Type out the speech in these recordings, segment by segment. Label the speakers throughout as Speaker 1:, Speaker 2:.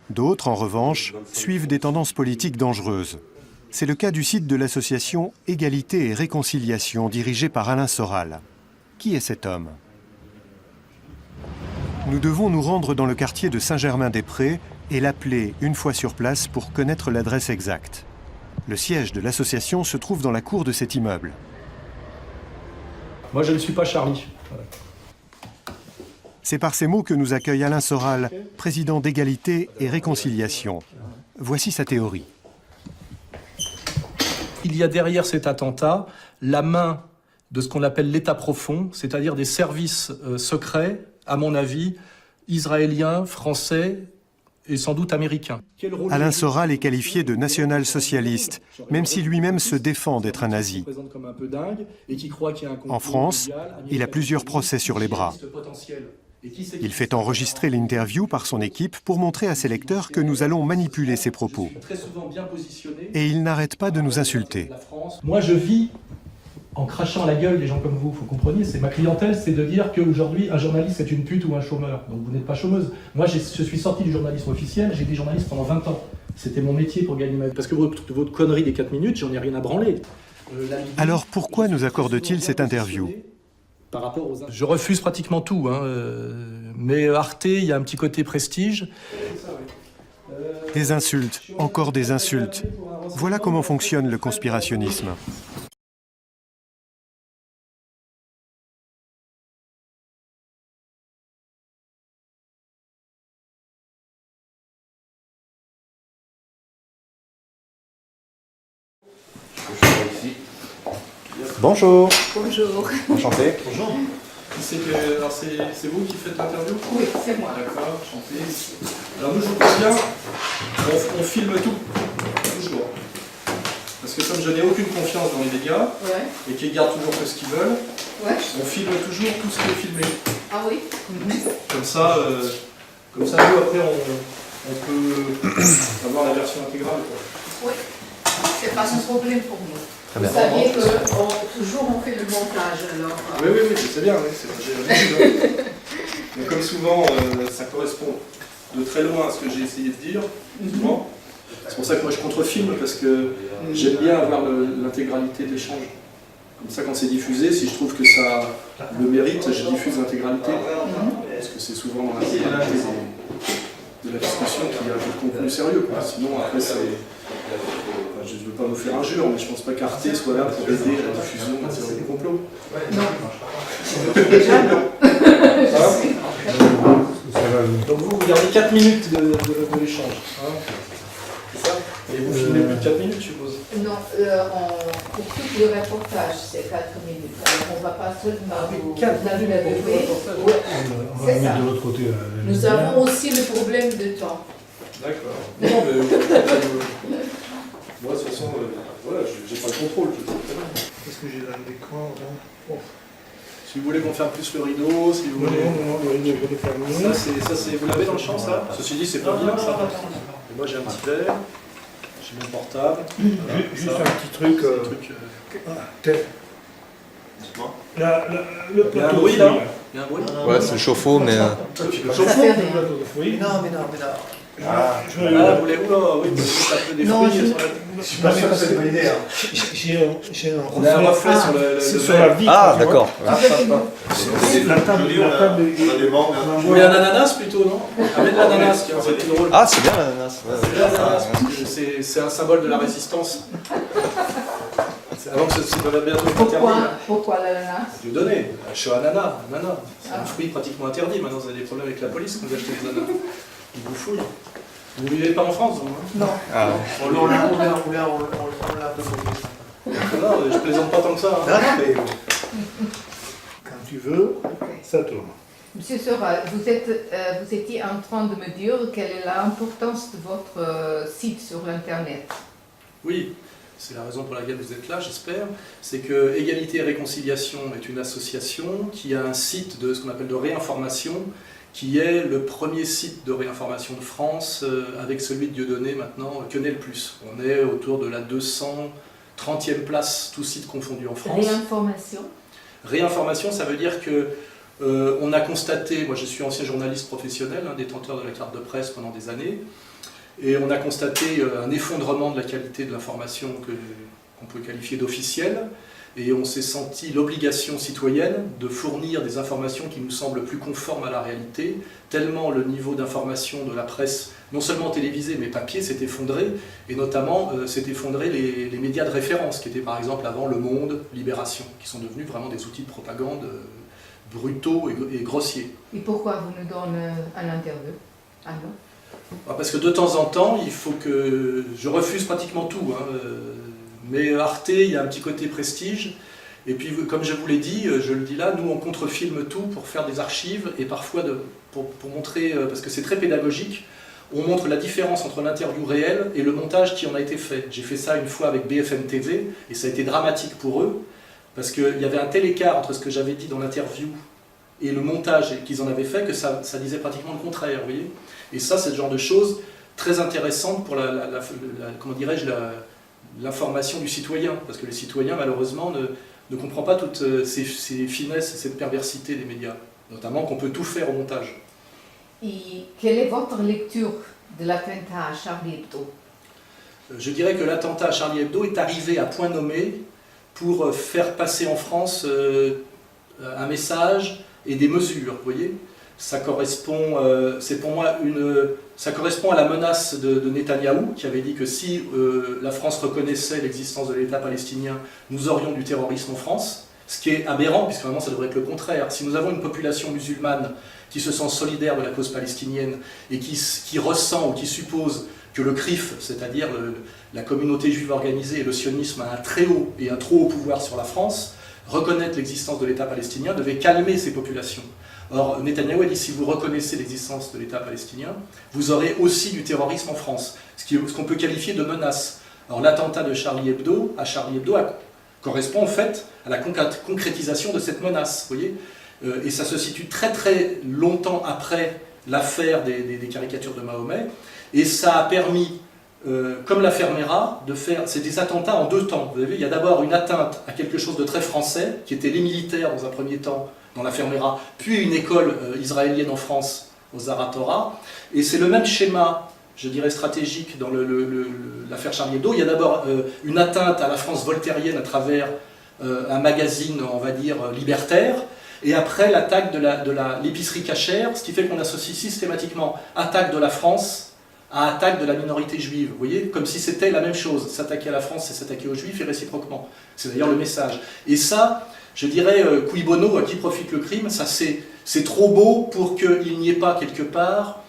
Speaker 1: D'autres, en revanche, suivent des tendances politiques dangereuses. C'est le cas du site de l'association Égalité et Réconciliation, dirigée par Alain Soral. Qui est cet homme? Nous devons nous rendre dans le quartier de Saint-Germain-des-Prés et l'appeler une fois sur place pour connaître l'adresse exacte. Le siège de l'association se trouve dans la cour de cet immeuble.
Speaker 2: Moi, je ne suis pas Charlie. Voilà.
Speaker 1: C'est par ces mots que nous accueille Alain Soral, président d'Égalité et Réconciliation. Voici sa théorie.
Speaker 2: Il y a derrière cet attentat la main de ce qu'on appelle l'État profond, c'est-à-dire des services secrets, à mon avis, israéliens, français et sans doute américains.
Speaker 1: Alain Soral est qualifié de national-socialiste, même si lui-même se défend d'être un nazi. En France, il a plusieurs procès sur les bras. Il fait enregistrer l'interview par son équipe pour montrer à ses lecteurs que nous allons manipuler ses propos. Et il n'arrête pas de nous insulter.
Speaker 2: Moi, je vis en crachant à la gueule des gens comme vous, vous compreniez. C'est ma clientèle, c'est de dire qu'aujourd'hui, un journaliste est une pute ou un chômeur. Donc vous n'êtes pas chômeuse. Moi, je suis sorti du journalisme officiel, j'ai été journaliste pendant 20 ans. C'était mon métier pour gagner ma vie. Parce que votre connerie des 4 minutes, j'en ai rien à branler.
Speaker 1: Alors pourquoi nous accorde-t-il cette interview ?
Speaker 2: Je refuse pratiquement tout, hein. Mais Arte, il y a un petit côté prestige.
Speaker 1: Des insultes, encore des insultes. Voilà comment fonctionne le conspirationnisme.
Speaker 3: Bonjour.
Speaker 4: Bonjour.
Speaker 3: Enchanté.
Speaker 2: Bonjour. C'est vous qui faites l'interview?
Speaker 4: Oui, c'est moi.
Speaker 2: D'accord, enchanté. Alors nous, je vous préviens, on filme tout, toujours. Parce que comme je n'ai aucune confiance dans les médias, et qu'ils gardent toujours que ce qu'ils veulent, on filme toujours tout ce qui est filmé.
Speaker 4: Ah oui.
Speaker 2: Comme ça, nous, après, on peut avoir la version intégrale.
Speaker 4: Oui, c'est pas un problème pour nous.
Speaker 3: Très bien.
Speaker 4: Vous saviez que toujours on fait le montage alors.
Speaker 2: Oui, je sais bien, j'ai l'habitude. Mais comme souvent, ça correspond de très loin à ce que j'ai essayé de dire, souvent. C'est pour ça que moi je contrefilme, parce que j'aime bien avoir l'intégralité de l'échange. Comme ça, quand c'est diffusé, si je trouve que ça le mérite, je diffuse l'intégralité. Parce que c'est souvent dans l'intégralité de la discussion qu'il y a du contenu sérieux, quoi. Sinon, après, c'est... je ne veux pas vous faire injure, mais je ne pense pas qu'Arte soit là pour aider à la diffusion de la théorie du complot.
Speaker 4: Non. Déjà non.
Speaker 2: Donc vous gardez 4 minutes de l'échange. Hein, c'est ça? Et vous filmez plus de 4 minutes, je suppose?
Speaker 4: Non, pour tout le reportage, c'est 4 minutes. Alors on ne va pas seulement vous l'avouer. C'est ça. Nous avons aussi le problème de temps.
Speaker 2: D'accord. Non, mais... moi, de toute façon, voilà, j'ai pas le contrôle.
Speaker 5: Qu'est-ce que j'ai dans l'écran là?
Speaker 2: Si vous voulez qu'on ferme plus le rideau, si vous voulez...
Speaker 5: Non, le rideau, je vais le fermer.
Speaker 2: Ça, c'est... Vous l'avez dans le champ, ça? Ceci dit, c'est pas bien, ça. Et moi, j'ai un petit verre, j'ai mon portable. Voilà,
Speaker 5: Juste
Speaker 2: ça.
Speaker 5: un petit truc. Le
Speaker 2: Il y a un
Speaker 5: plateau
Speaker 2: bruit,
Speaker 5: de
Speaker 2: là?
Speaker 5: fruits,
Speaker 2: Il y a un bruit?
Speaker 3: Ouais, c'est le chauffe-eau, mais...
Speaker 2: Le
Speaker 4: Ça
Speaker 2: chauffe-eau?
Speaker 4: fait
Speaker 5: Le
Speaker 4: rien.
Speaker 5: plateau de fruits.
Speaker 3: Non, mais non.
Speaker 2: Ah, vous voulez... Oula, oui, ça peut des
Speaker 4: Non,
Speaker 2: fruits
Speaker 4: je-
Speaker 2: sur la...
Speaker 5: Je suis pas sûr que c'est une bonne idée. J'ai un
Speaker 2: On a un reflet sur le
Speaker 5: sur
Speaker 2: verre.
Speaker 5: la vitre.
Speaker 3: Ah,
Speaker 5: tu vois.
Speaker 3: d'accord.
Speaker 5: La table.
Speaker 2: Oui, un ananas plutôt, non? Amène l'ananas, tiens, c'est plus drôle.
Speaker 3: Ah, c'est bien l'ananas. Ouais,
Speaker 2: C'est l'ananas, parce que c'est un symbole de la résistance. Avant que ça va bientôt être interdit.
Speaker 4: Pourquoi l'ananas?
Speaker 2: Je vais donner. Je suis ananas. C'est un fruit pratiquement interdit. Maintenant, vous avez des problèmes avec la police quand vous achetez des ananas. Ils vous fouillent. Vous vivez pas en France, vous, hein?
Speaker 4: Non.
Speaker 3: Ah,
Speaker 2: On l'a Non, je plaisante pas tant que ça. Hein.
Speaker 5: mais quand tu veux, ça tourne.
Speaker 4: Monsieur Soral, vous étiez en train de me dire quelle est l'importance de votre site sur l'Internet.
Speaker 2: Oui, c'est la raison pour laquelle vous êtes là, j'espère. C'est que Égalité et Réconciliation est une association qui a un site de ce qu'on appelle de réinformation, qui est le premier site de réinformation de France, avec celui de Dieudonné maintenant, connaît le plus. On est autour de la 230e place, tous sites confondus en France.
Speaker 4: Réinformation.
Speaker 2: Réinformation, ça veut dire que on a constaté, moi je suis ancien journaliste professionnel, détenteur de la carte de presse pendant des années, Et on a constaté un effondrement de la qualité de l'information qu'on peut qualifier d'officielle. Et on s'est senti l'obligation citoyenne de fournir des informations qui nous semblent plus conformes à la réalité, tellement le niveau d'information de la presse, non seulement télévisée mais papier, s'est effondré, et notamment s'est effondré les médias de référence, qui étaient par exemple avant Le Monde, Libération, qui sont devenus vraiment des outils de propagande brutaux et grossiers.
Speaker 4: Et pourquoi vous nous donnez un interview alors?
Speaker 2: Parce que de temps en temps, il faut que... Je refuse pratiquement tout, hein. Mais Arte, il y a un petit côté prestige. Et puis, comme je vous l'ai dit, je le dis là, nous on contrefilme tout pour faire des archives et parfois pour montrer, parce que c'est très pédagogique, on montre la différence entre l'interview réelle et le montage qui en a été fait. J'ai fait ça une fois avec BFM TV et ça a été dramatique pour eux parce qu'il y avait un tel écart entre ce que j'avais dit dans l'interview et le montage qu'ils en avaient fait que ça disait pratiquement le contraire, vous voyez. Et ça, c'est le genre de choses très intéressantes pour comment dirais-je, l'information du citoyen, parce que le citoyen, malheureusement, ne comprend pas toutes ces finesses et cette perversité des médias, notamment qu'on peut tout faire au montage.
Speaker 4: Et quelle est votre lecture de l'attentat à Charlie Hebdo?
Speaker 2: Je dirais que l'attentat à Charlie Hebdo est arrivé à point nommé pour faire passer en France un message et des mesures, vous voyez. Ça correspond, c'est pour moi ça correspond à la menace de Netanyahou, qui avait dit que si la France reconnaissait l'existence de l'État palestinien, nous aurions du terrorisme en France, ce qui est aberrant, puisque vraiment ça devrait être le contraire. Si nous avons une population musulmane qui se sent solidaire de la cause palestinienne et qui ressent ou qui suppose que le CRIF, c'est-à-dire la communauté juive organisée et le sionisme a un très haut et un trop haut pouvoir sur la France, reconnaître l'existence de l'État palestinien devait calmer ces populations. Or, Netanyahou a dit, si vous reconnaissez l'existence de l'État palestinien, vous aurez aussi du terrorisme en France, ce qu'on peut qualifier de menace. Alors l'attentat de Charlie Hebdo correspond en fait à la concrétisation de cette menace, vous voyez. Et ça se situe très très longtemps après l'affaire des caricatures de Mahomet, et ça a permis, comme l'affaire Mera, de faire... C'est des attentats en deux temps. Vous avez vu, il y a d'abord une atteinte à quelque chose de très français, qui était les militaires dans un premier temps, dans l'affaire Mera, puis une école israélienne en France, au Zaratora. Et c'est le même schéma, je dirais, stratégique dans l'affaire Charlie Hebdo. Il y a d'abord une atteinte à la France voltairienne à travers un magazine, on va dire, libertaire, et après l'attaque de l'épicerie cachère, ce qui fait qu'on associe systématiquement attaque de la France à attaque de la minorité juive. Vous voyez, comme si c'était la même chose. S'attaquer à la France, c'est s'attaquer aux juifs, et réciproquement. C'est d'ailleurs le message. Et ça... Je dirais, cui bono, à qui profite le crime, ça c'est trop beau pour qu'il n'y ait pas quelque part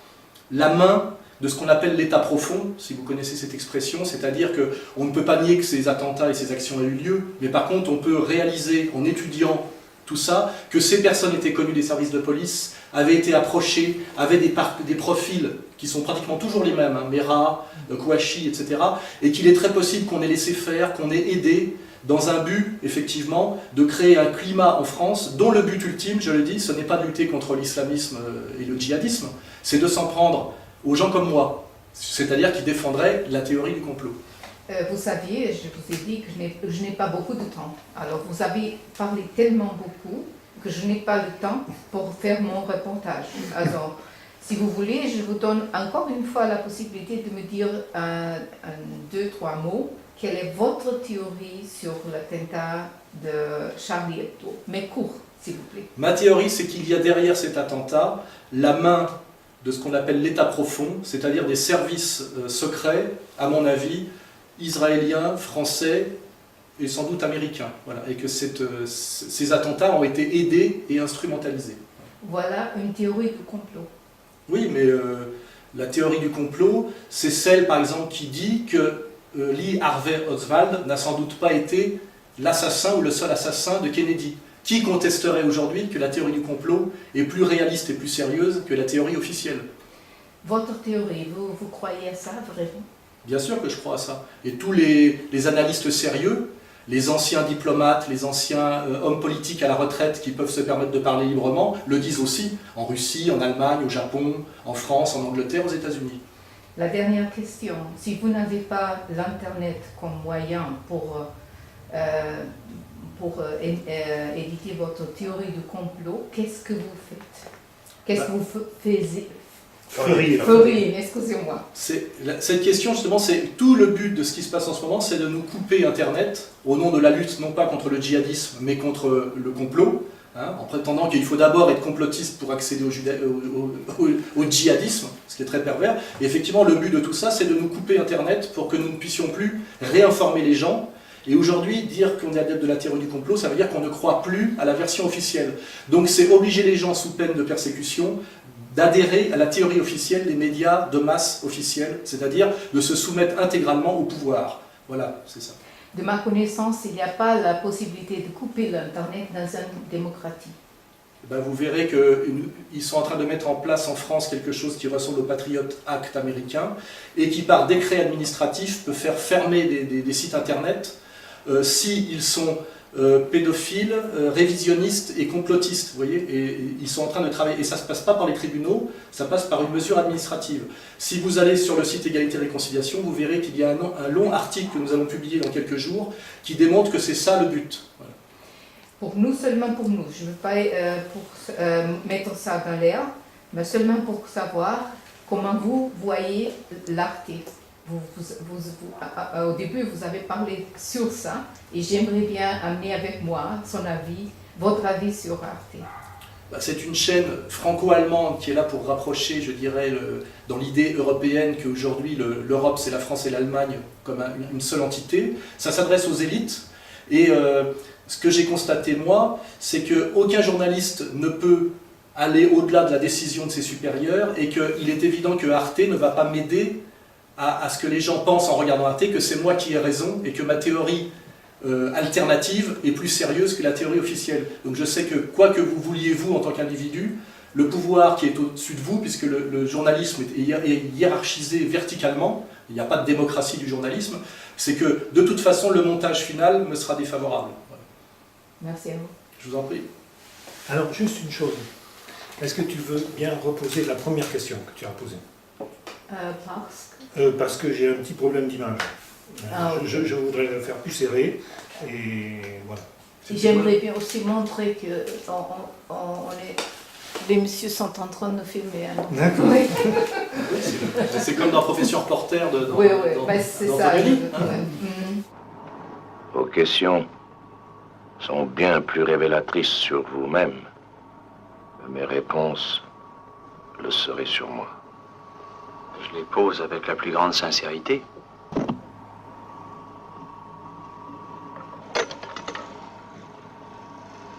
Speaker 2: la main de ce qu'on appelle l'état profond, si vous connaissez cette expression, c'est-à-dire qu'on ne peut pas nier que ces attentats et ces actions aient eu lieu, mais par contre on peut réaliser, en étudiant tout ça, que ces personnes étaient connues des services de police, avaient été approchées, avaient des profils qui sont pratiquement toujours les mêmes, hein, Mera, Kouachi, etc., et qu'il est très possible qu'on ait laissé faire, qu'on ait aidé, dans un but, effectivement, de créer un climat en France dont le but ultime, je le dis, ce n'est pas de lutter contre l'islamisme et le djihadisme, c'est de s'en prendre aux gens comme moi, c'est-à-dire qui défendraient la théorie du complot.
Speaker 4: Vous saviez, je vous ai dit que je n'ai pas beaucoup de temps. Alors vous avez parlé tellement beaucoup que je n'ai pas le temps pour faire mon reportage. Alors, si vous voulez, je vous donne encore une fois la possibilité de me dire deux, trois mots. Quelle est votre théorie sur l'attentat de Charlie Hebdo? Mais court, s'il vous plaît.
Speaker 2: Ma théorie, c'est qu'il y a derrière cet attentat la main de ce qu'on appelle l'état profond, c'est-à-dire des services secrets, à mon avis, israéliens, français et sans doute américains. Voilà. Et que ces attentats ont été aidés et instrumentalisés.
Speaker 4: Voilà une théorie du complot.
Speaker 2: Oui, mais la théorie du complot, c'est celle, par exemple, qui dit que Lee Harvey Oswald n'a sans doute pas été l'assassin ou le seul assassin de Kennedy. Qui contesterait aujourd'hui que la théorie du complot est plus réaliste et plus sérieuse que la théorie officielle?
Speaker 4: Votre théorie, vous croyez à ça vraiment?
Speaker 2: Bien sûr que je crois à ça. Et tous les analystes sérieux, les anciens diplomates, les anciens hommes politiques à la retraite qui peuvent se permettre de parler librement, le disent aussi, en Russie, en Allemagne, au Japon, en France, en Angleterre, aux États-Unis.
Speaker 4: La dernière question, si vous n'avez pas l'Internet comme moyen pour éditer votre théorie du complot, qu'est-ce que vous faites? Qu'est-ce que vous Furien, excusez-moi.
Speaker 2: Cette question, justement, c'est tout le but de ce qui se passe en ce moment, c'est de nous couper Internet au nom de la lutte, non pas contre le djihadisme, mais contre le complot, hein, en prétendant qu'il faut d'abord être complotiste pour accéder au djihadisme, ce qui est très pervers. Et effectivement, le but de tout ça, c'est de nous couper Internet pour que nous ne puissions plus réinformer les gens. Et aujourd'hui, dire qu'on est adepte de la théorie du complot, ça veut dire qu'on ne croit plus à la version officielle. Donc c'est obliger les gens sous peine de persécution d'adhérer à la théorie officielle des médias de masse officiels, c'est-à-dire de se soumettre intégralement au pouvoir. Voilà, c'est ça.
Speaker 4: De ma connaissance, il n'y a pas la possibilité de couper l'Internet dans une démocratie.
Speaker 2: Ben, vous verrez qu'ils sont en train de mettre en place en France quelque chose qui ressemble au Patriot Act américain et qui, par décret administratif, peut faire fermer des sites Internet s'ils sont pédophiles, révisionnistes et complotistes, vous voyez, et ils sont en train de travailler, et ça ne se passe pas par les tribunaux, ça passe par une mesure administrative. Si vous allez sur le site Égalité et Réconciliation, vous verrez qu'il y a un long article que nous allons publier dans quelques jours, qui démontre que c'est ça le but. Voilà.
Speaker 4: Pour nous, seulement pour nous, je ne veux pas mettre ça dans l'air, mais seulement pour savoir comment vous voyez l'Arte. Au début, vous avez parlé sur ça, et j'aimerais bien amener avec moi son avis, votre avis sur Arte.
Speaker 2: C'est une chaîne franco-allemande qui est là pour rapprocher, je dirais, dans l'idée européenne qu'aujourd'hui l'Europe c'est la France et l'Allemagne comme une seule entité. Ça s'adresse aux élites, et ce que j'ai constaté moi, c'est qu'aucun journaliste ne peut aller au-delà de la décision de ses supérieurs, et qu'il est évident que Arte ne va pas m'aider à ce que les gens pensent en regardant Arte que c'est moi qui ai raison et que ma théorie alternative est plus sérieuse que la théorie officielle. Donc je sais que quoi que vous vouliez vous en tant qu'individu, le pouvoir qui est au-dessus de vous, puisque le journalisme est hiérarchisé verticalement, il n'y a pas de démocratie du journalisme, c'est que de toute façon le montage final me sera défavorable. Voilà.
Speaker 4: Merci à vous.
Speaker 2: Je vous en prie.
Speaker 5: Alors, juste une chose. Est-ce que tu veux bien reposer la première question que tu as posée? Parce que j'ai un petit problème d'image. Je voudrais le faire plus serré, et voilà.
Speaker 4: J'aimerais bien aussi montrer que les messieurs sont en train de filmer.
Speaker 5: D'accord.
Speaker 4: Oui,
Speaker 2: C'est comme dans Profession Reporter
Speaker 4: oui, c'est ça.
Speaker 6: Vos questions sont bien plus révélatrices sur vous-même. Mes réponses le seraient sur moi.
Speaker 7: Je les pose avec la plus grande sincérité.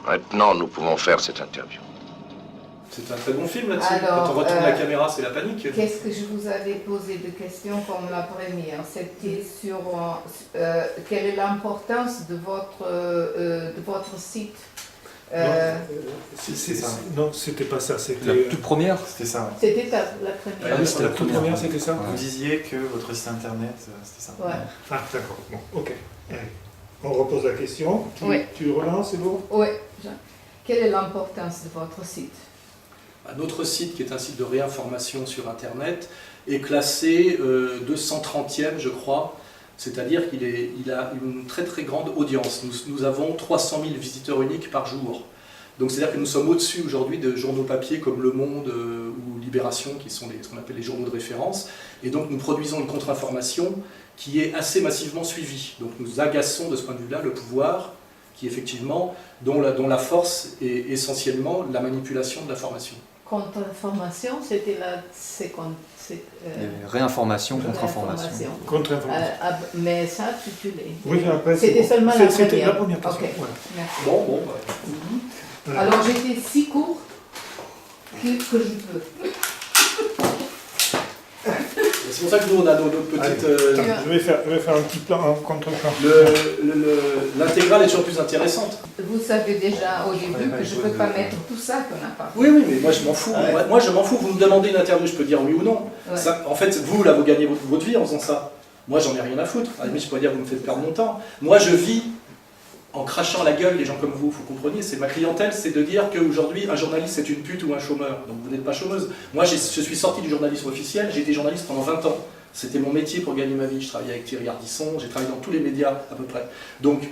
Speaker 6: Maintenant, nous pouvons faire cette interview.
Speaker 2: C'est un très bon film là-dessus.
Speaker 4: Alors,
Speaker 2: Quand on retourne la caméra, c'est la panique.
Speaker 4: Qu'est-ce que je vous avais posé de questions comme la première? C'était sur quelle est l'importance de votre site.
Speaker 5: Non, c'était pas ça.
Speaker 3: La
Speaker 5: C'était
Speaker 3: toute première.
Speaker 8: C'était ça.
Speaker 4: C'était la première.
Speaker 3: Ah oui, c'était
Speaker 5: la toute première, c'était ça.
Speaker 8: Vous disiez que votre site internet, c'était ça.
Speaker 4: Ouais.
Speaker 5: Ah, d'accord. Bon, ok. Allez. On repose la question.
Speaker 4: Oui.
Speaker 5: Tu relances, c'est bon?
Speaker 4: Oui. Quelle est l'importance de votre site?
Speaker 2: Notre site, qui est un site de réinformation sur Internet, est classé 230e, je crois. C'est-à-dire qu'il a une très très grande audience. Nous avons 300 000 visiteurs uniques par jour. Donc c'est-à-dire que nous sommes au-dessus aujourd'hui de journaux papier comme Le Monde ou Libération, qui sont ce qu'on appelle les journaux de référence. Et donc nous produisons une contre-information qui est assez massivement suivie. Donc nous agaçons de ce point de vue-là le pouvoir, qui effectivement, dont la force est essentiellement la manipulation de l'information.
Speaker 4: Contre-information, c'était la seconde.
Speaker 3: Réinformation, contre-information.
Speaker 5: Contre-information.
Speaker 4: Mais ça, tu l'es.
Speaker 5: Oui, après,
Speaker 4: C'était
Speaker 5: bon.
Speaker 4: seulement la
Speaker 5: C'était
Speaker 4: première.
Speaker 5: la première question.
Speaker 4: Ok,
Speaker 5: Voilà.
Speaker 4: merci.
Speaker 2: Bon.
Speaker 5: Voilà.
Speaker 4: Alors j'étais si court que je peux.
Speaker 2: C'est pour ça que nous, on a nos petites...
Speaker 5: Allez, je vais faire un petit plan, un contre-plan.
Speaker 2: L'intégrale est toujours plus intéressante.
Speaker 4: Vous savez déjà au début que je ne peux pas mettre tout ça qu'on n'a pas.
Speaker 2: Oui, mais moi je m'en fous. Moi je m'en fous. Vous me demandez une interview, je peux dire oui ou non.
Speaker 4: Ouais.
Speaker 2: Ça, en fait, vous, là, vous gagnez votre vie en faisant ça. Moi, j'en ai rien à foutre. À la limite, je pourrais dire, vous me faites perdre mon temps. Moi, je vis en crachant la gueule des gens comme vous compreniez. C'est ma clientèle, c'est de dire qu'aujourd'hui, un journaliste, c'est une pute ou un chômeur. Donc vous n'êtes pas chômeuse. Moi, je suis sorti du journalisme officiel, j'ai été journaliste pendant 20 ans. C'était mon métier pour gagner ma vie. Je travaillais avec Thierry Ardisson, j'ai travaillé dans tous les médias à peu près. Donc,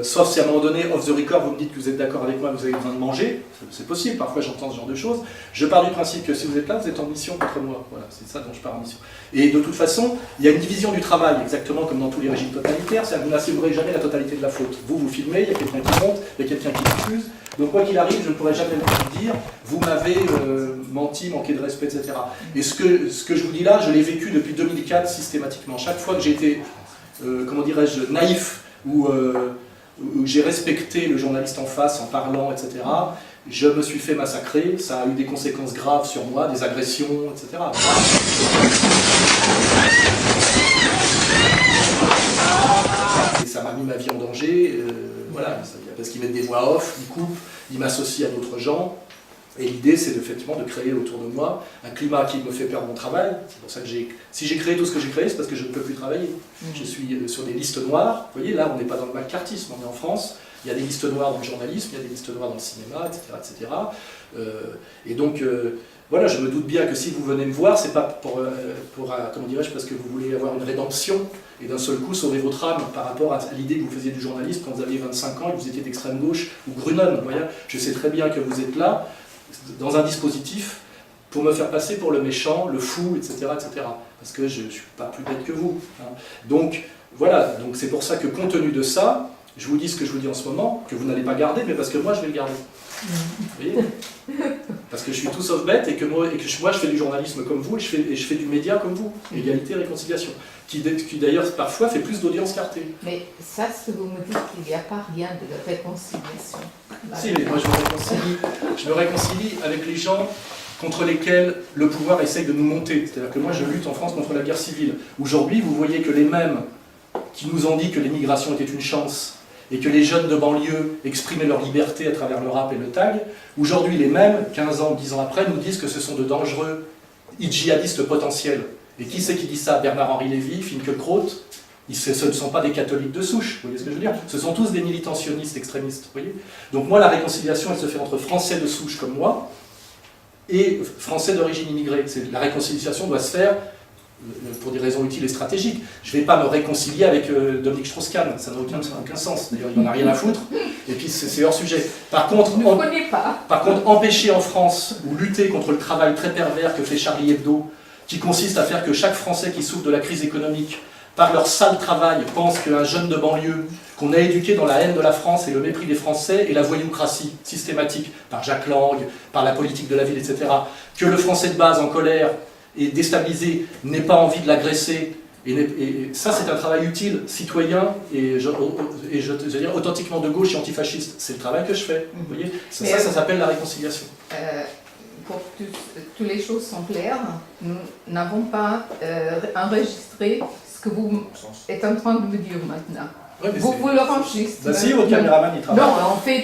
Speaker 2: sauf si à un moment donné, off the record, vous me dites que vous êtes d'accord avec moi, vous avez besoin de manger, c'est possible, parfois j'entends ce genre de choses. Je pars du principe que si vous êtes là, vous êtes en mission contre moi. Voilà, c'est ça dont je pars en mission. Et de toute façon, il y a une division du travail, exactement comme dans tous les régimes totalitaires, c'est-à-dire que vous n'assumerez jamais la totalité de la faute. Vous filmez, il y a quelqu'un qui monte, il y a quelqu'un qui diffuse, donc quoi qu'il arrive, je ne pourrai jamais vous dire, vous m'avez menti, manqué de respect, etc. Et ce que je vous dis là, je l'ai vécu depuis 2004 systématiquement. Chaque fois que j'ai été, comment dirais-je, naïf, où j'ai respecté le journaliste en face en parlant, etc., je me suis fait massacrer, ça a eu des conséquences graves sur moi, des agressions, etc. Et ça m'a mis ma vie en danger, voilà, parce qu'ils mettent des voix off, ils coupent, ils m'associent à d'autres gens. Et l'idée, c'est effectivement de créer autour de moi un climat qui me fait perdre mon travail. C'est pour ça que si j'ai créé tout ce que j'ai créé, c'est parce que je ne peux plus travailler. Je suis sur des listes noires. Vous voyez, là, on n'est pas dans le macartisme, on est en France. Il y a des listes noires dans le journalisme, il y a des listes noires dans le cinéma, etc. etc. Et donc, voilà, je me doute bien que si vous venez me voir, c'est pas pour comment dirais-je, parce que vous voulez avoir une rédemption et d'un seul coup sauver votre âme par rapport à l'idée que vous faisiez du journalisme quand vous aviez 25 ans et que vous étiez d'extrême gauche ou Grunon. Vous voyez, je sais très bien que vous êtes là dans un dispositif pour me faire passer pour le méchant, le fou, etc. etc. parce que je ne suis pas plus bête que vous. Hein. Donc voilà, donc c'est pour ça que compte tenu de ça, je vous dis ce que je vous dis en ce moment, que vous n'allez pas garder, mais parce que moi je vais le garder. Vous voyez ? Parce que je suis tout sauf bête et que moi je fais du journalisme comme vous et je fais du média comme vous. Égalité, réconciliation. Qui d'ailleurs parfois fait plus d'audience qu'Arte.
Speaker 4: Mais ça, ce que vous me dites, qu'il n'y a pas rien de réconciliation.
Speaker 2: Si, mais moi je me réconcilie avec les gens contre lesquels le pouvoir essaye de nous monter. C'est-à-dire que moi je lutte en France contre la guerre civile. Aujourd'hui, vous voyez que les mêmes qui nous ont dit que l'immigration était une chance et que les jeunes de banlieue exprimaient leur liberté à travers le rap et le tag, aujourd'hui les mêmes, 15 ans, 10 ans après, nous disent que ce sont de dangereux djihadistes potentiels. Et qui c'est qui dit ça? Bernard-Henri Lévy, Finkielkraut, ce ne sont pas des catholiques de souche, vous voyez ce que je veux dire? Ce sont tous des militants sionistes extrémistes, vous voyez? Donc moi, la réconciliation, elle se fait entre Français de souche comme moi et Français d'origine immigrée. La réconciliation doit se faire pour des raisons utiles et stratégiques. Je ne vais pas me réconcilier avec Dominique Strauss-Kahn, ça n'a aucun sens. D'ailleurs, il n'en a rien à foutre, et puis c'est hors sujet. Par contre, empêcher en France, ou lutter contre le travail très pervers que fait Charlie Hebdo, qui consiste à faire que chaque Français qui souffre de la crise économique, par leur sale travail, pense qu'un jeune de banlieue, qu'on a éduqué dans la haine de la France et le mépris des Français, et la voyoucratie systématique, par Jacques Lang, par la politique de la ville, etc., que le Français de base en colère et déstabilisé n'ait pas envie de l'agresser, et ça c'est un travail utile, citoyen, et je veux dire authentiquement de gauche et antifasciste. C'est le travail que je fais, vous voyez. Ça s'appelle la réconciliation.
Speaker 4: Pour que toutes les choses sont claires, nous n'avons pas enregistré ce que vous êtes en train de me dire maintenant.
Speaker 2: Ouais,
Speaker 4: vous l'enregistrez.
Speaker 2: Bah si, votre caméraman il travaille.
Speaker 4: Non, on fait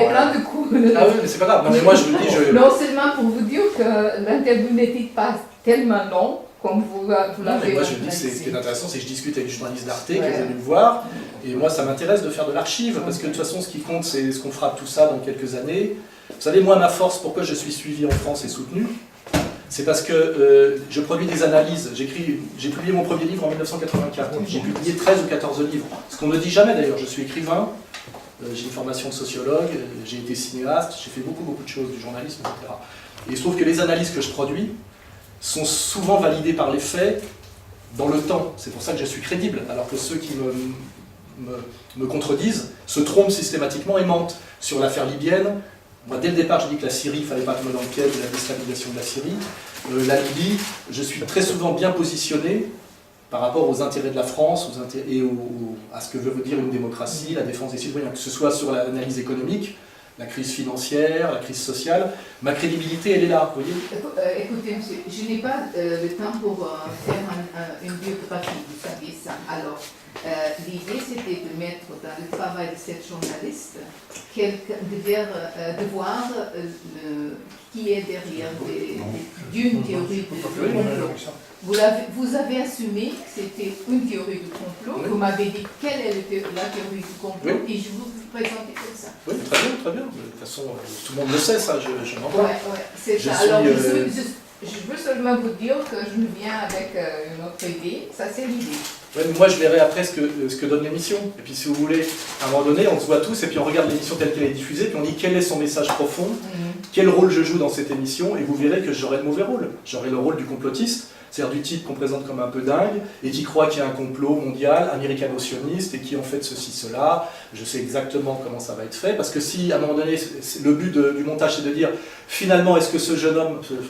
Speaker 4: plein de coups.
Speaker 2: Ah oui, mais c'est pas grave. Non, mais moi je vous dis...
Speaker 4: Non, seulement pour vous dire que l'interview n'était pas tellement long comme vous l'avez.
Speaker 2: Non, mais moi je dis, ce qui est intéressant, c'est que je discute avec des journalistes d'Arte qui est venu me voir, et moi ça m'intéresse de faire de l'archive, parce que de toute façon ce qui compte c'est ce qu'on fera de tout ça dans quelques années. Vous savez, moi ma force, pourquoi je suis suivi en France et soutenu, c'est parce que je produis des analyses. J'ai publié mon premier livre en 1984, j'ai publié 13 ou 14 livres, ce qu'on ne dit jamais d'ailleurs. Je suis écrivain, j'ai une formation de sociologue, j'ai été cinéaste, j'ai fait beaucoup de choses, du journalisme, etc. Et il se trouve que les analyses que je produis sont souvent validées par les faits dans le temps. C'est pour ça que je suis crédible, alors que ceux qui me contredisent se trompent systématiquement et mentent. Sur l'affaire libyenne, moi dès le départ j'ai dit que la Syrie, il ne fallait pas tomber dans le piège de la déstabilisation de la Syrie. La Libye, je suis très souvent bien positionné par rapport aux intérêts de la France et à ce que veut dire une démocratie, la défense des citoyens, que ce soit sur l'analyse économique, la crise financière, la crise sociale. Ma crédibilité, elle est là, vous voyez.
Speaker 4: Écoutez, monsieur, je n'ai pas le temps pour faire une biographie, vous saviez ça. Alors, l'idée, c'était de mettre dans le travail de cette journaliste de voir qui est derrière d'une théorie de complot. Vous avez assumé que c'était une théorie du complot, vous m'avez dit quelle est la théorie du complot, et je vous présente comme ça.
Speaker 2: Oui, très bien. De toute façon, tout le monde le sait, ça, je m'en vois.
Speaker 4: Oui, c'est ça. Alors, je veux seulement vous dire que je viens avec une autre idée, ça c'est l'idée.
Speaker 2: Ouais, mais moi je verrai après ce que donne l'émission. Et puis si vous voulez, à un moment donné, on se voit tous et puis on regarde l'émission telle qu'elle est diffusée, puis on dit quel est son message profond, quel rôle je joue dans cette émission, et vous verrez que j'aurai le mauvais rôle. J'aurai le rôle du complotiste, c'est-à-dire du type qu'on présente comme un peu dingue, et qui croit qu'il y a un complot mondial, américano-sioniste, et qui en fait ceci, cela. Je sais exactement comment ça va être fait, parce que si à un moment donné, le but du montage c'est de dire, finalement, est-ce que ce jeune homme, il y a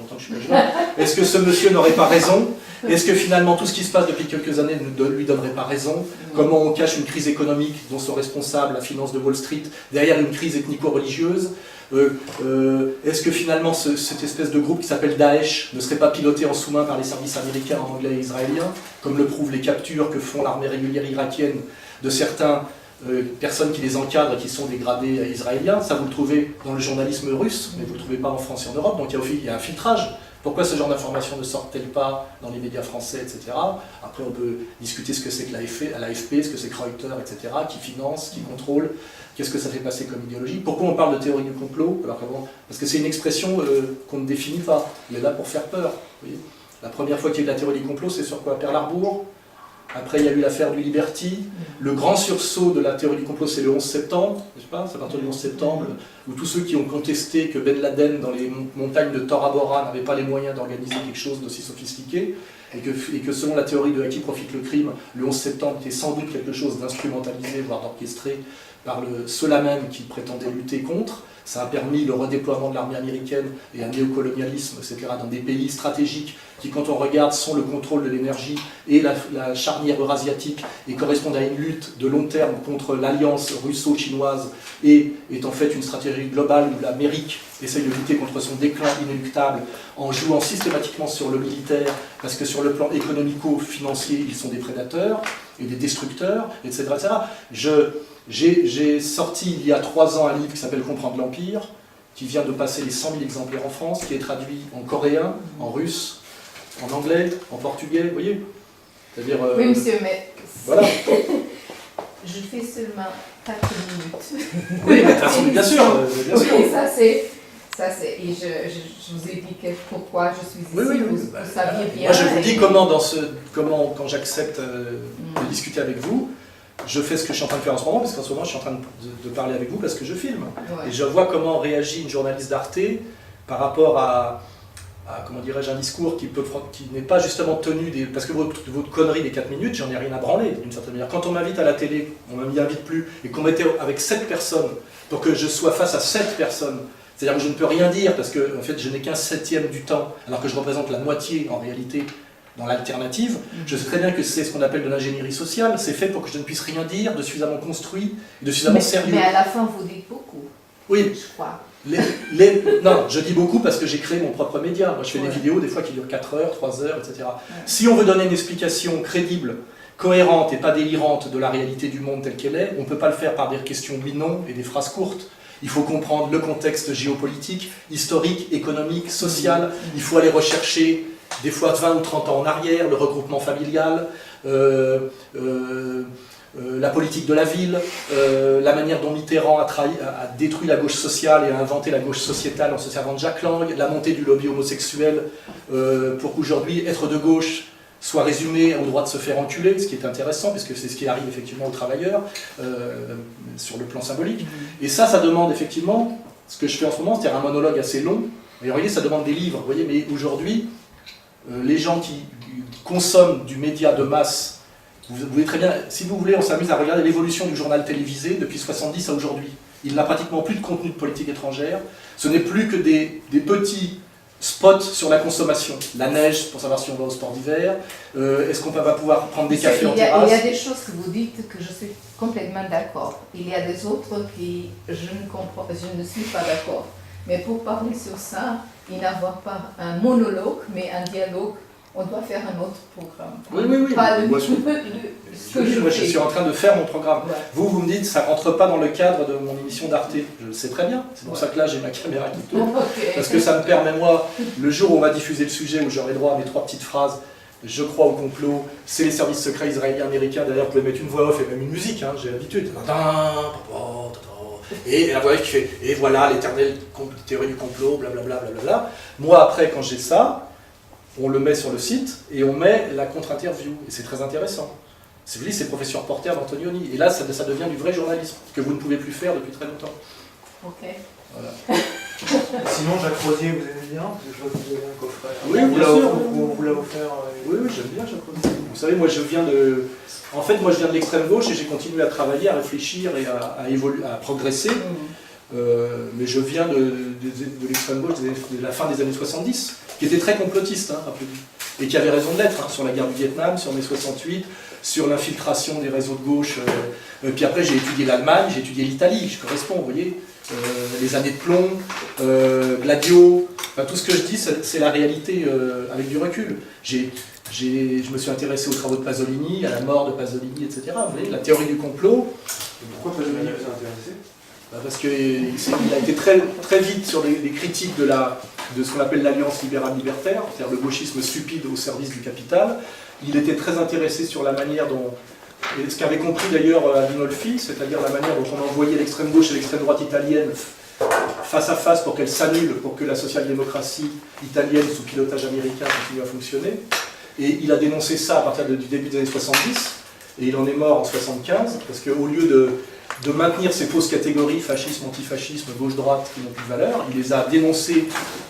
Speaker 2: longtemps que je suis pas jeune, est-ce que ce monsieur n'aurait pas raison? Est-ce que finalement tout ce qui se passe depuis quelques années ne lui donnerait pas raison? Comment on cache une crise économique dont sont responsables la finance de Wall Street derrière une crise ethnico-religieuse? Est-ce que finalement cette espèce de groupe qui s'appelle Daesh ne serait pas piloté en sous-main par les services américains, anglais et israéliens, comme le prouvent les captures que font l'armée régulière irakienne de certaines personnes qui les encadrent et qui sont des gradés israéliens? Ça vous le trouvez dans le journalisme russe, mais vous ne le trouvez pas en France et en Europe, donc il y a un filtrage. Pourquoi ce genre d'informations ne sortent-elles pas dans les médias français, etc. Après, on peut discuter ce que c'est que l'AFP, ce que c'est que Reuters, etc., qui finance, qui contrôle, qu'est-ce que ça fait passer comme idéologie. Pourquoi on parle de théorie du complot? Parce que c'est une expression qu'on ne définit pas. Elle est là pour faire peur. Vous voyez, la première fois qu'il y a eu de la théorie du complot, c'est sur quoi? Pearl Harbor. Après, il y a eu l'affaire du Liberty. Le grand sursaut de la théorie du complot, c'est le 11 septembre, n'est-ce pas? C'est à partir du 11 septembre, où tous ceux qui ont contesté que Ben Laden, dans les montagnes de Tora Bora, n'avait pas les moyens d'organiser quelque chose d'aussi sophistiqué, et que selon la théorie de à qui profite le crime, le 11 septembre était sans doute quelque chose d'instrumentalisé, voire d'orchestré, par ceux-là même qui prétendaient lutter contre. Ça a permis le redéploiement de l'armée américaine et un néocolonialisme, etc., dans des pays stratégiques qui, quand on regarde, sont le contrôle de l'énergie et la charnière eurasiatique et correspondent à une lutte de long terme contre l'alliance russo-chinoise et est en fait une stratégie globale où l'Amérique essaye de lutter contre son déclin inéluctable en jouant systématiquement sur le militaire, parce que sur le plan économico-financier, ils sont des prédateurs et des destructeurs, etc. J'ai sorti il y a 3 ans un livre qui s'appelle Comprendre l'Empire, qui vient de passer les 100 000 exemplaires en France, qui est traduit en coréen, en russe, en anglais, en portugais, vous voyez? C'est-à-dire,
Speaker 4: oui, monsieur, mais
Speaker 2: voilà.
Speaker 4: Je fais seulement 4 minutes.
Speaker 2: Oui, mais bien sûr, bien sûr.
Speaker 4: Oui, ça c'est... Et je vous ai dit pourquoi je suis ici,
Speaker 2: Oui,
Speaker 4: vous saviez bien.
Speaker 2: Moi je vous dis comment quand j'accepte de discuter avec vous, je fais ce que je suis en train de faire en ce moment, parce qu'en ce moment je suis en train de parler avec vous parce que je filme. Ouais. Et je vois comment réagit une journaliste d'Arte par rapport à comment dirais-je, un discours qui n'est pas justement tenu, parce que votre connerie des 4 minutes, j'en ai rien à branler d'une certaine manière. Quand on m'invite à la télé, on ne m'y invite plus, et qu'on m'était avec 7 personnes, pour que je sois face à 7 personnes, c'est-à-dire que je ne peux rien dire, parce que en fait, je n'ai qu'un 7e du temps, alors que je représente la moitié en réalité dans l'alternative. Je sais très bien que c'est ce qu'on appelle de l'ingénierie sociale, c'est fait pour que je ne puisse rien dire de suffisamment construit, de suffisamment sérieux.
Speaker 4: Mais à la fin, vous dites beaucoup.
Speaker 2: Oui.
Speaker 4: Je crois.
Speaker 2: Non, je dis beaucoup parce que j'ai créé mon propre média. Moi, je fais des vidéos, des fois, qui durent 4 heures, 3 heures, etc. Ouais. Si on veut donner une explication crédible, cohérente et pas délirante de la réalité du monde telle qu'elle est, on ne peut pas le faire par des questions oui-non et des phrases courtes. Il faut comprendre le contexte géopolitique, historique, économique, social. Il faut aller rechercher des fois 20 ou 30 ans en arrière, le regroupement familial, la politique de la ville, la manière dont Mitterrand a détruit la gauche sociale et a inventé la gauche sociétale en se servant de Jack Lang, la montée du lobby homosexuel pour qu'aujourd'hui être de gauche soit résumé au droit de se faire enculer, ce qui est intéressant, puisque c'est ce qui arrive effectivement aux travailleurs, sur le plan symbolique. Et ça demande effectivement, ce que je fais en ce moment, c'est-à-dire un monologue assez long, et vous voyez, ça demande des livres, vous voyez, mais aujourd'hui, les gens qui consomment du média de masse, vous voyez très bien, si vous voulez, on s'amuse à regarder l'évolution du journal télévisé depuis 70 à aujourd'hui. Il n'a pratiquement plus de contenu de politique étrangère, ce n'est plus que des petits spots sur la consommation. La neige, pour savoir si on va au sport d'hiver, est-ce qu'on va pouvoir prendre des cafés en terrasse?
Speaker 4: Il y a des choses que vous dites que je suis complètement d'accord. Il y a des autres qui je ne suis pas d'accord. Mais pour parler sur ça, il n'y a pas un monologue, mais un dialogue. On doit faire un autre programme.
Speaker 2: Oui.
Speaker 4: Pas
Speaker 2: moi, je suis en train de faire mon programme. Ouais. Vous me dites, ça ne rentre pas dans le cadre de mon émission d'Arte. Je le sais très bien. C'est pour ça que là, j'ai ma caméra qui tourne. Okay. Parce que ça me permet, moi, le jour où on va diffuser le sujet, où j'aurai droit à mes 3 petites phrases, je crois au complot, c'est les services secrets israéliens, américains. D'ailleurs, vous pouvez mettre une voix off et même une musique, hein, j'ai l'habitude. Et la voix off qui fait, et voilà, l'éternelle théorie du complot, blablabla. Moi, après, quand j'ai ça, on le met sur le site et on met la contre-interview. Et c'est très intéressant. C'est le professeur reporter d'Antonioni. Et là, ça devient du vrai journalisme, que vous ne pouvez plus faire depuis très longtemps.
Speaker 4: Ok.
Speaker 2: Voilà.
Speaker 8: Sinon, Jacques Rosier, vous aimez bien? Parce que je vois que vous avez un coffret.
Speaker 2: Oui,
Speaker 8: Vous
Speaker 2: bien
Speaker 8: l'a-
Speaker 2: sûr.
Speaker 8: vous l'a offert.
Speaker 2: Oui, j'aime bien Jacques Rosier. Vous savez, moi je viens de... En fait, moi je viens de l'extrême gauche et j'ai continué à travailler, à réfléchir et à évoluer, à progresser. Mais je viens de l'extrême gauche de la fin des années 70, qui était très complotiste, hein, rappelez-vous, et qui avait raison de l'être, hein, sur la guerre du Vietnam, sur mai 68, sur l'infiltration des réseaux de gauche. Puis après, j'ai étudié l'Allemagne, j'ai étudié l'Italie, je corresponds, vous voyez, les années de plomb, Gladio, enfin, tout ce que je dis, c'est la réalité avec du recul. Je me suis intéressé aux travaux de Pasolini, à la mort de Pasolini, etc. Vous voyez, la théorie du complot.
Speaker 8: Et pourquoi Pasolini vous a intéressé?
Speaker 2: Parce qu'il a été très, très vite sur les critiques de ce qu'on appelle l'alliance libérale-libertaire, c'est-à-dire le gauchisme stupide au service du capital. Il était très intéressé sur la manière dont, et ce qu'avait compris d'ailleurs Adinolfi, c'est-à-dire la manière dont on envoyait l'extrême gauche et l'extrême droite italienne face à face pour qu'elles s'annulent, pour que la social-démocratie italienne sous pilotage américain continue à fonctionner. Et il a dénoncé ça à partir du début des années 70, et il en est mort en 75, parce qu'au lieu de maintenir ces fausses catégories, fascisme, antifascisme, gauche-droite, qui n'ont plus de valeur, il les a dénoncées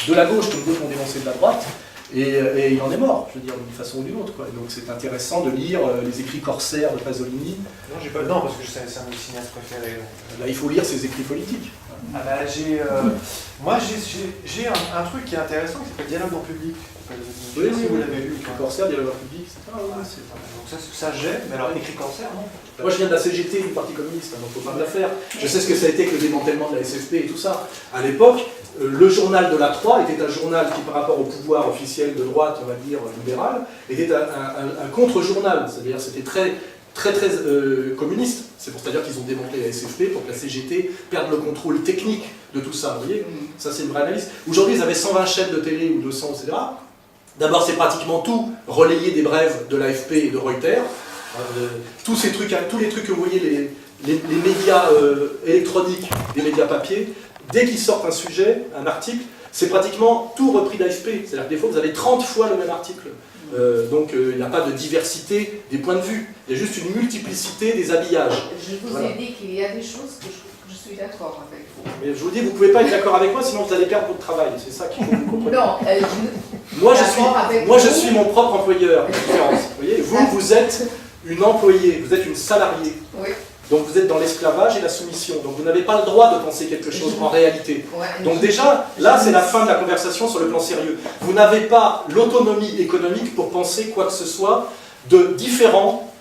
Speaker 2: de la gauche comme d'autres ont dénoncé de la droite, et il en est mort, je veux dire, d'une façon ou d'une autre. Quoi. Donc c'est intéressant de lire les écrits corsaires de Pasolini.
Speaker 8: Non, j'ai pas le temps parce que c'est un de mes cinéastes préférés.
Speaker 2: Là, il faut lire ses écrits politiques.
Speaker 8: Ah bah, moi, j'ai un truc qui est intéressant qui s'appelle Dialogue en public. Je sais pas si vous l'avez lu.
Speaker 2: Écrit corsaire, dialogue public, etc.
Speaker 8: Donc ça j'ai, mais alors écrit corsaire, non?
Speaker 2: Moi je viens de la CGT, du Parti communiste, hein, donc il faut pas me la faire. Je sais ce que ça a été que le démantèlement de la SFP et tout ça. À l'époque, le journal de la 3 était un journal qui, par rapport au pouvoir officiel de droite, on va dire, libéral, était un contre-journal. C'est-à-dire c'était très communiste. C'est pour c'est-à-dire qu'ils ont démantelé la SFP pour que la CGT perde le contrôle technique de tout ça. Vous voyez, ça c'est une vraie analyse. Aujourd'hui, ils avaient 120 chaînes de télé ou 200, etc. D'abord, c'est pratiquement tout relayé des brèves de l'AFP et de Reuters. Tous les trucs que vous voyez, les médias électroniques, les médias papier, dès qu'ils sortent un sujet, un article, c'est pratiquement tout repris d'AFP. C'est-à-dire que des fois, vous avez 30 fois le même article. Donc, il n'y a pas de diversité des points de vue. Il y a juste une multiplicité des habillages.
Speaker 4: Je vous ai dit qu'il y a des choses que je suis d'accord avec vous.
Speaker 2: Mais je vous dis, vous ne pouvez pas être d'accord avec moi, sinon vous allez perdre votre travail. C'est ça qu'il faut que vous compreniez.
Speaker 4: Non,
Speaker 2: Moi, je suis mon propre employeur. Différence. Vous voyez, vous êtes une employée, vous êtes une salariée.
Speaker 4: Oui.
Speaker 2: Donc vous êtes dans l'esclavage et la soumission. Donc vous n'avez pas le droit de penser quelque chose en réalité.
Speaker 4: Ouais,
Speaker 2: Donc déjà, là c'est la fin de la conversation sur le plan sérieux. Vous n'avez pas l'autonomie économique pour penser quoi que ce soit de différent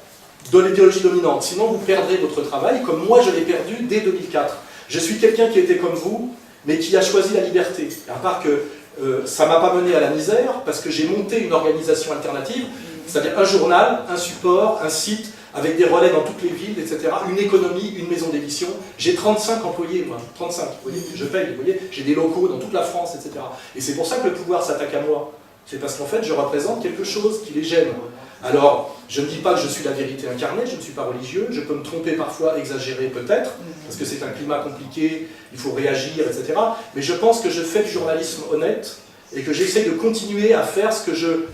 Speaker 2: de l'idéologie dominante. Sinon vous perdrez votre travail, comme moi je l'ai perdu dès 2004. Je suis quelqu'un qui était comme vous, mais qui a choisi la liberté. À part que ça ne m'a pas mené à la misère, parce que j'ai monté une organisation alternative, c'est-à-dire un journal, un support, un site, avec des relais dans toutes les villes, etc., une économie, une maison d'édition. J'ai 35 employés, moi, 35, vous voyez, je paye, vous voyez, j'ai des locaux dans toute la France, etc. Et c'est pour ça que le pouvoir s'attaque à moi. C'est parce qu'en fait, je représente quelque chose qui les gêne. Alors, je ne dis pas que je suis la vérité incarnée, je ne suis pas religieux, je peux me tromper parfois, exagérer peut-être, parce que c'est un climat compliqué, il faut réagir, etc. Mais je pense que je fais du journalisme honnête, et que j'essaie de continuer à faire ce que je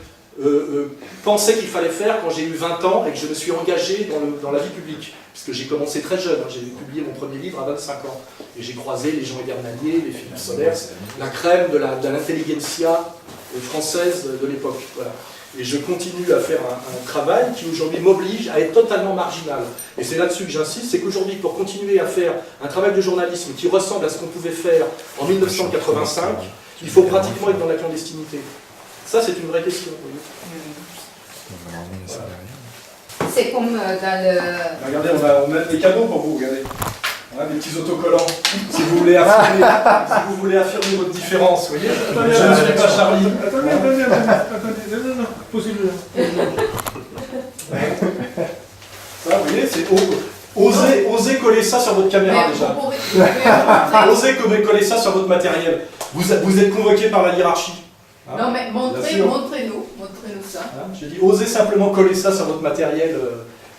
Speaker 2: pensais qu'il fallait faire quand j'ai eu 20 ans et que je me suis engagé dans la vie publique. Puisque j'ai commencé très jeune, hein, j'ai publié mon premier livre à 25 ans. Et j'ai croisé les Jean Edernalier, les Philippe Solers, la crème de l'intelligentsia française de l'époque. Voilà. Et je continue à faire un travail qui aujourd'hui m'oblige à être totalement marginal. Et c'est là-dessus que j'insiste, c'est qu'aujourd'hui, pour continuer à faire un travail de journalisme qui ressemble à ce qu'on pouvait faire en 1985, il faut pratiquement être dans la clandestinité. Ça, c'est une vraie question.
Speaker 4: C'est comme dans le...
Speaker 2: Regardez, on a des cadeaux pour vous, regardez. Hein, des petits autocollants. Si vous voulez affirmer votre différence, vous voyez. Je ne suis pas Charlie.
Speaker 5: Attendez, non, posez-le.
Speaker 2: Ça, vous voyez, c'est osez coller ça sur votre caméra
Speaker 4: Mais
Speaker 2: déjà.
Speaker 4: vous pouvez
Speaker 2: Osez coller ça sur votre matériel. Vous êtes convoqué par la hiérarchie. Hein,
Speaker 4: non, mais montrez-nous ça.
Speaker 2: Hein, je dis, osez simplement coller ça sur votre matériel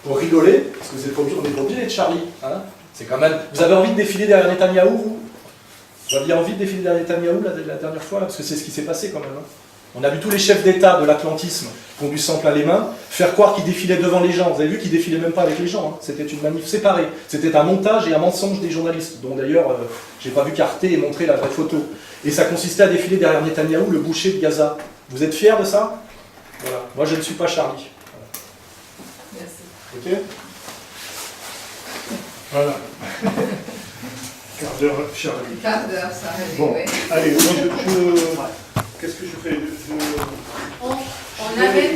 Speaker 2: pour rigoler, parce que on n'est pas obligé d'être Charlie. Hein. C'est quand même. Vous avez envie de défiler derrière Netanyahou, vous? Vous aviez envie de défiler derrière Netanyahou la dernière fois, là, parce que c'est ce qui s'est passé quand même. Hein. On a vu tous les chefs d'État de l'atlantisme qui ont du sang plein les mains, faire croire qu'ils défilaient devant les gens. Vous avez vu qu'ils défilaient même pas avec les gens, hein. C'était une manif séparée. C'était un montage et un mensonge des journalistes, dont d'ailleurs, j'ai pas vu qu'Arte ait montré la vraie photo. Et ça consistait à défiler derrière Netanyahou, le boucher de Gaza. Vous êtes fiers de ça? Voilà. Moi, je ne suis pas Charlie.
Speaker 4: Merci.
Speaker 2: Ok?
Speaker 5: Voilà. Quart d'heure, Charlie.
Speaker 4: Quart d'heure, ça arrive,
Speaker 5: Bon,
Speaker 4: oui.
Speaker 5: allez, moi qu'est-ce que je fais
Speaker 4: On avait